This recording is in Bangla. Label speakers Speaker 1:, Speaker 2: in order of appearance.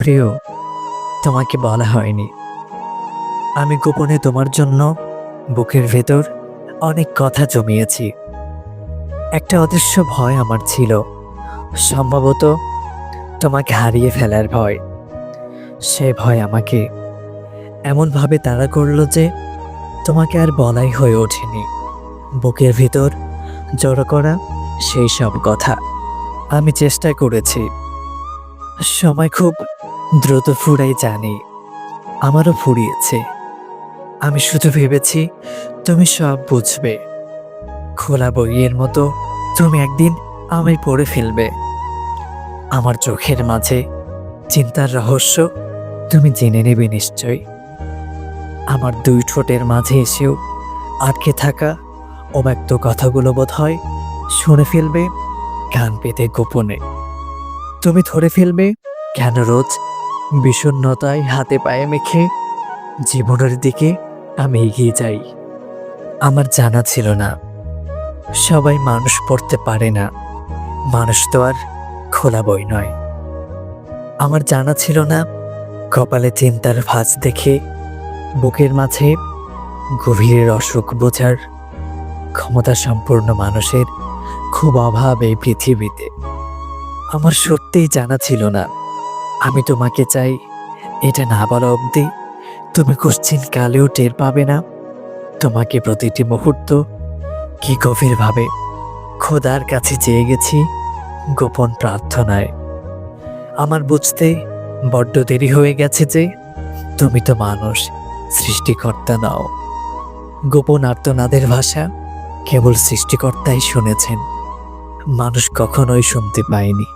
Speaker 1: প্রিয়, তোমাকে বলা হয়নি, আমি গোপনে তোমার জন্য বুকের ভেতর অনেক কথা জমিয়েছি। একটা অদৃশ্য ভয় আমার ছিল, সম্ভবত তোমাকে হারিয়ে ফেলার ভয়। সে ভয় আমাকে এমনভাবে তাড়া করলো যে তোমাকে আর বলাই হয়ে ওঠেনি। বুকের ভিতর জড়ো করা সেই সব কথা আমি চেষ্টা করেছি। সময় খুব দ্রুত ফুরাই জানি, আমারও ফুরিয়েছে। আমি শুধু ভেবেছি তুমি সব বুঝবে, খোলা বইয়ের মতো তুমি একদিন আমায় পড়ে ফেলবে। আমার চোখের মাঝে চিন্তার রহস্য তুমি জেনে নেবে নিশ্চয়। আমার দুই ঠোঁটের মাঝে এসেও আটকে থাকা অব্যক্ত কথাগুলো বোধহয় শুনে ফেলবে কান পেতে গোপনে। তুমি ধরে ফেলবে কেন রোজ বিষণ্ণতায় হাতে পায়ে মেখে জীবনের দিকে আমি এগিয়ে যাই। আমার জানা ছিল না সবাই মানুষ পড়তে পারে না, মানুষ তো আর খোলা বই নয়। আমার জানা ছিল না কপালে চিন্তার ভাঁজ দেখে বুকের মাঝে গভীরের অসুখ বোঝার ক্ষমতা সম্পূর্ণ মানুষের খুব অভাব এই পৃথিবীতে। আমার সত্যিই জানা ছিল না আমি তোমাকে চাই, এটা না বলা অবধি তুমি কোশ্চিন কালেও টের পাবে না তোমাকে প্রতিটি মুহূর্ত কি গভীরভাবে খোদার কাছে চেয়ে গেছি গোপন প্রার্থনায়। আমার বুঝতে বড্ড দেরি হয়ে গেছে যে তুমি তো মানুষ, সৃষ্টিকর্তা নও। গোপন আর্তনাদের ভাষা কেবল সৃষ্টিকর্তাই শুনেছেন, মানুষ কখনোই শুনতে পায়নি।